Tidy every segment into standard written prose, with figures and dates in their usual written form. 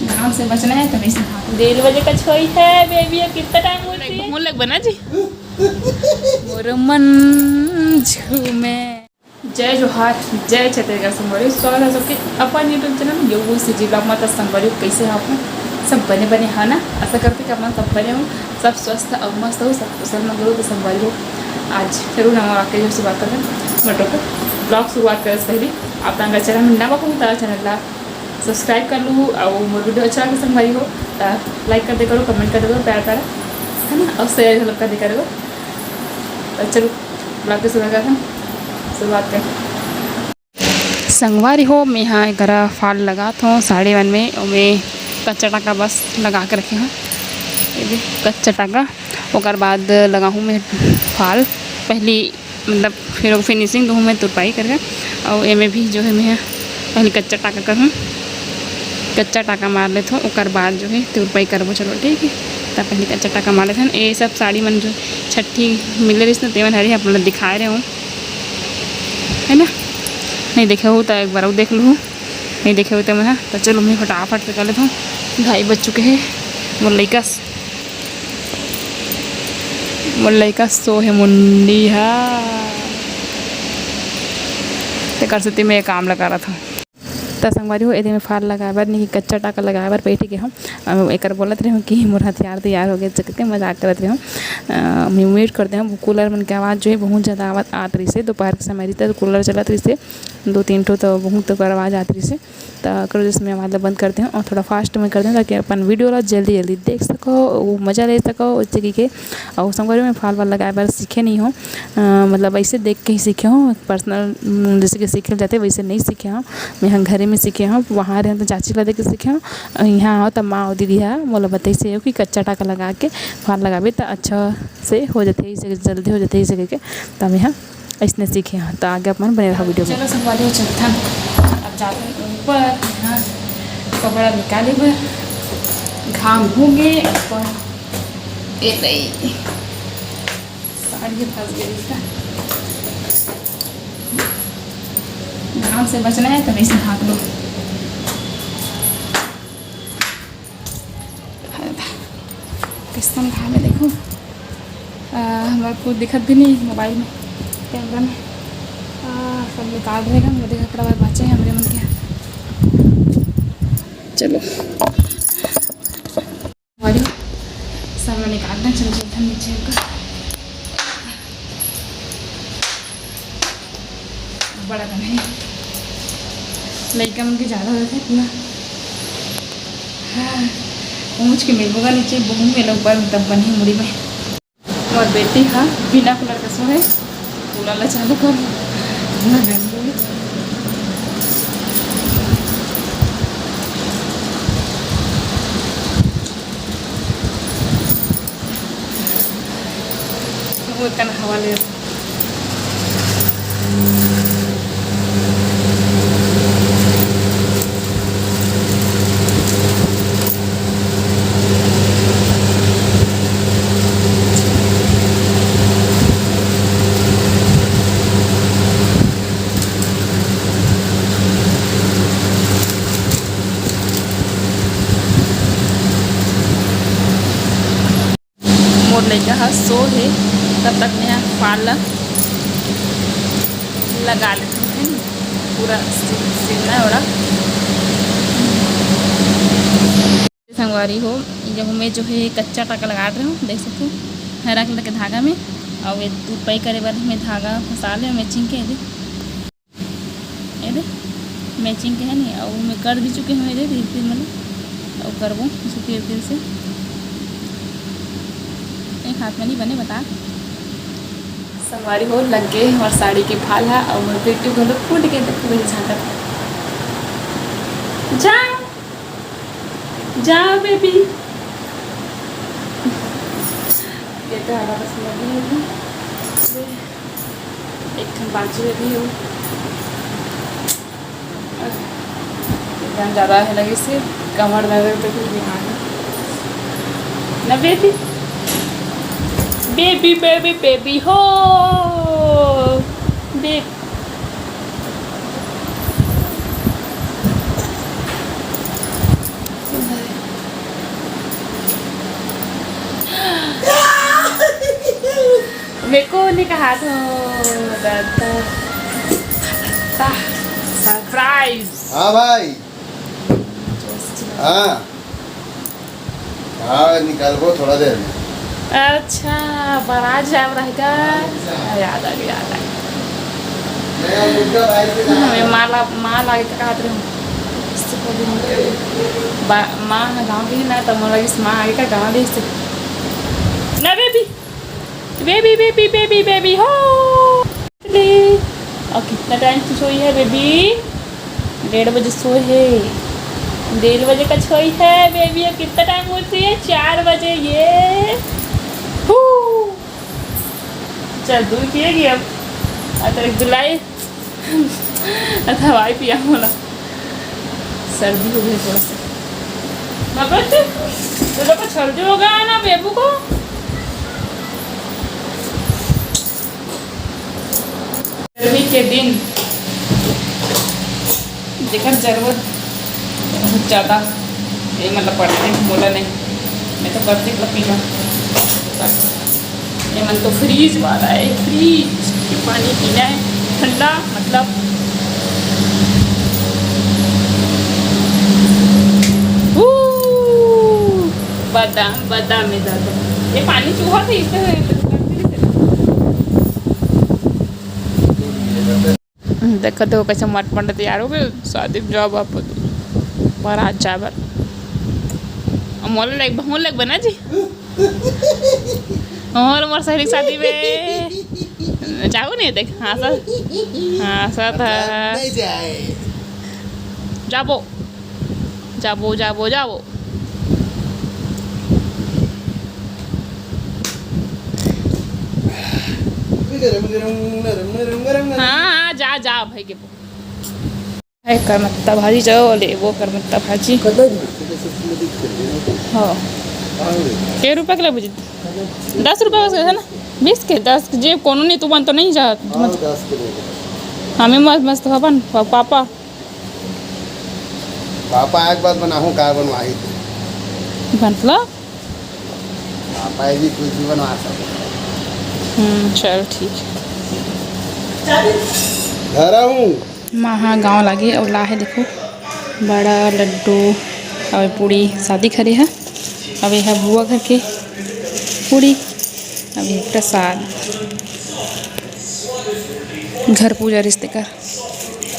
घाम से बचना है तो वैसे हाथ 1:30 बजे का छोई है बेबी। अब कितना टाइम होती है? मोन लग बना जी मोर मन झूमे। जय जोहार, जय छत्तीसगढ़ संगवारी। स्वागत है सबके अपन यूट्यूब चैनल योगू से जिला माता संगवारी। कैसे हैं आप? सब बने बने है ना? आशा करते कि अपन सब बने हो, सब स्वस्थ और मस्त हो, सब कुशल मंगल हो, तो संगवारी हो। आज जरूर हम आके जो शुरुआत करते हैं मटो को ब्लॉग शुरुआत करे से पहले आप अगर चैनल में नवा कहूँ तो चैनल ला सब्सक्राइब कर लूँ और मोर वीडियो अच्छा लगे संगवारी हो तो लाइक कर दे करो, कमेंट कर दे करो, प्यार प्यार है ना, और शेयर कर दे करो। तो चलो ब्लॉग की शुरुआत कर संगवारी हो। मैं यहाँ एक फाल लगा था 1:30 में और मैं कच्चा टाका बस लगा के रखे हूँ। ये कच्चा टाका और बाद लगा हूँ मैं फाल पहली मतलब फिर फिनिशिंग दूँ मैं तुरपाई करके। और एमे भी जो है मैं पहले कच्चा टाका करूँ, कच्चा टाका मार लेते हूँ और बाद जो है तुरपाई करबो। चलो ठीक है, तब पहले कच्चा टाका मार लेते हैं। ये सब साड़ी मन जो छठी मिले रही ना तेवन हरी आप लोग दिखाए रहे हूँ है ना। नहीं देखे हो तो एक बार और देख लूँ, नहीं देखे हो तो मैं तो चलो मैं फटाफट से कर लेता हूँ। 2:30 बज चुके हैं। मोर लइका सो है मुंडी है तो कर सकती मैं काम लगा रहा था। तो संगवारी हो में फाल लगाए बार नहीं कच्चा टाका लगाए बार बैठ के हम एक बोलत रहे हूँ कि मोर हथियार तैयार हो गए करके मजाक करते रहे हम। मैं वेट करते हैं कूलर मन के आवाज़ जो है बहुत ज़्यादा आवाज़ आत रही से। दोपहर के समय रही तो कूलर चलत रही से 2-3 ठो तो बहुत आवाज़ आती रही से। तो करो जिसमें आवाज़ बंद करते हैं और थोड़ा फास्ट में करते हैं ताकि अपन वीडियो ला जल्दी जल्दी देख सको, वो मज़ा ले सको उस जगह के। और संगवारी में फाल वाल लगाए बार सीखे नहीं हो, मतलब ऐसे देख के ही सीखे हो। पर्सनल जैसे कि सीखे जाते वैसे नहीं सीखे हो। मैं यहाँ घरे में सीखे हूँ, वहाँ रहे तो चाची ला देख के सीखे हूँ। यहाँ आओ तो माँ और दीदी है बोला बताई से हो कि कच्चा टाका लगा के फाल लगाबे तो अच्छा से हो जाते है, इसे जल्दी हो जाते है इसे करके। तो हम यहाँ ऐसने सीखे हैं। तो आगे अपन बने रहा वीडियो में। चलो संगवारी हो चलता अब जाते हैं ऊपर। यहाँ कपड़ा निकाले पर घाम होंगे ऊपर ये नहीं साड़ी फंस गई इसका। घाम से बचना है तो वैसे ढाक लो। किस्म घाम है देखो, हमारे को दिखत भी नहीं मोबाइल में कैमरा में। सब निकाल रहेगा मुझे कपड़ा बार बचे हैं हमारे मन के। चलो और सब में निकालना। चलो चलते हैं नीचे का बड़ा कम है लड़का मन के ज़्यादा होता है पूरा। हाँ पहुँच के मिल होगा नीचे बहुत में लोग बार तब बनी मुड़ी में। और बेटी हाँ बिना कूलर का सो है, कूलर ला चालू कर वो इतना हवा ले मोर लड़का हाँ सो है। तब तक मैं यहाँ फाल लगा लेती हूँ पूरा सिलना है। संगवारी हो जब मैं जो है कच्चा टाका लगा रही हूँ देख सकते हो हरा कलर के धागा में। और ये तुरपाई करे बार में धागा फंसा ले मैचिंग के ये मैचिंग के है नहीं। और मैं कर भी चुके हैं धीरे धीरे मतलब और करबो धीरे धीरे से। एक हाथ में नहीं बने बता संगवारी हो लग गए और साड़ी के फाल है और मोर बेटी को लोग फूट के देखो मेरी झाँकत। जाओ जाओ बेबी ये तो हमारा बस लगी होगी। एक बाजू में भी हो एकदम ज़्यादा है लगे से कमर दर्द तो कुछ भी हाँ ना बेबी बेबी बेबी बेबी हो बेबी। बने का हाथ हो सरप्राइज। हाँ भाई, हाँ हाँ निकाल वो थोड़ा देर में। अच्छा बारात जाम रहेगा। याद आ गया याद आ गया। मैं मुर्गा भाई से कहा हमें माँ लागे का कहते रहे माँ गाँव की ना तो मोला इस माँ आगे का गाँव दे ना baby baby baby baby baby हो। और कितना टाइम से सोई है बेबी? 1:30 बजे सोई है। 1:30 बजे का सोई है बेबी। अब कितना टाइम होती है? 4 बजे। ये चल दूर किएगी अब। तेरे गुलाई हवाई पिया होना। सर्दी हो गई थोड़ा सा। मगर तो लोग को सर्दी हो गया ना बेबू को। गर्मी के दिन जेकर जरूरत बहुत ज़्यादा ये मतलब पड़ते हैं बोला नहीं। मैं तो बर्ती का पीना ये मन तो फ्रीज वाला है। फ्रीज के पानी पीना है ठंडा मतलब। बादाम बादाम में ज़्यादा ये पानी चूहा था इससे। देखो तो कैसे मट पंड तैयार हो गए। शादी में जाओ आप बारात चावल मोल लग बना जी। और मोर सहेली शादी में जाओ नहीं देख। हाँ सर था जाबो जाबो जाबो जाबो। हाँ जा जा भाई के है करमत्ता भाजी जाओ ले वो करमत्ता भाजी। हाँ के रुपये किलो बुझी? 10 रुपये बस है ना। 20 के 10 जे कोनो नहीं तुमन तो नहीं जा। हमें मस्त मस्त अपन पापा पापा एक बात बनाऊँ का बनवाई मतलब पापा जी कुछ भी बनवा सकते। चल ठीक घर आऊँ महा गाँव लागे और ला है देखो बड़ा लड्डू और पूड़ी शादी खड़े है। अब यह बुआ घर के पूड़ी अब ये प्रसाद घर पूजा रिश्ते का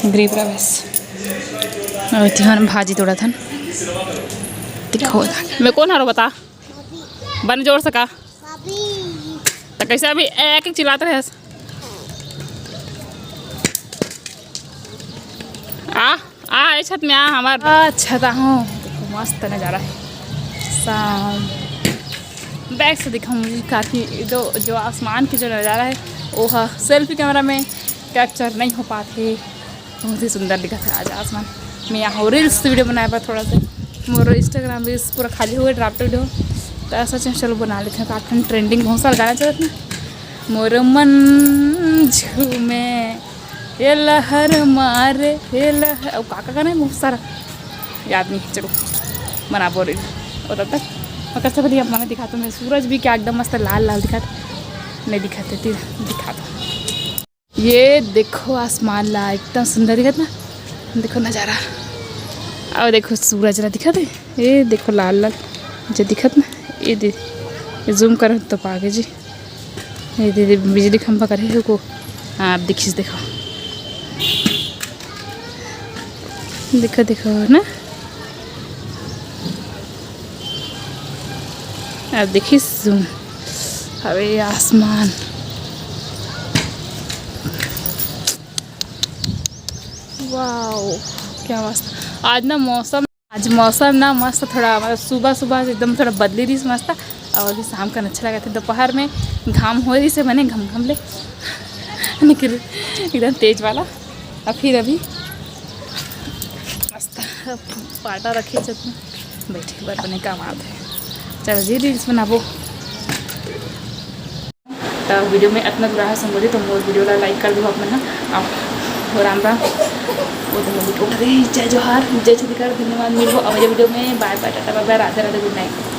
गृह प्रवेश और तिहान भाजी तोड़ा था दिखो मैं कौन हारो बता बन जोड़ सका तो कैसे अभी एक एक चिल्लाते रहे। आ छत में आ हमारा छत हूँ देखो मस्त नज़ारा है। शाम बैक से दिखाऊंगी काफ़ी जो आसमान की जो नज़ारा है वो है सेल्फी कैमरा में कैप्चर नहीं हो पाते। बहुत ही सुंदर दिखा था आज आसमान। मैं यहाँ रील्स वीडियो बनाया पर थोड़ा सा मोर इंस्टाग्राम रील्स पूरा खाली हो गए ड्राफ्ट वीडियो तो ऐसा चलो बना लेते हैं। काफ़ी ट्रेंडिंग बहुत सारा गाना चलत ना मोर मन झूमे ये लहर मारे ये लहर और काका गाना है बहुत सारा याद नहीं। चलो बना बोल रही और तब तक और कैसे बढ़िया मैंने दिखाता हूँ। मैं सूरज भी क्या एकदम मस्त लाल लाल दिखाता नहीं दिखाते दिखाता। ये देखो आसमान ला एकदम सुंदर दिखत ना। देखो नज़ारा और देखो सूरज ला दिखत है। ये देखो लाल लाल जो दिखत ना ये जूम कर तो पागे जी ये दीदी बिजली खंभा करे को। हाँ आप देखिए देखो देखो देखो ना आप देखिए जूम हवे आसमान वाओ क्या मस्त आज ना मौसम ना मस्त थोड़ा मतलब सुबह से एकदम थोड़ा बदली रही मस्त और अभी शाम का अच्छा लगा था। दोपहर में घाम हो रही से बने घम ले निकल एकदम तेज वाला। और फिर अभी मस्त पाटा रखे छत में बैठे बार बने का बात है। चलो जी रील्स बनाबो तो वीडियो में इतना दूर है समझे तो मोर वीडियो ला लाइक कर दो अपने और राम वो तो जय जोहार जय छत्तीसगढ़। धन्यवाद मिलो अगले वीडियो में। Bye bye tata bye bye Radhe Radhe good night.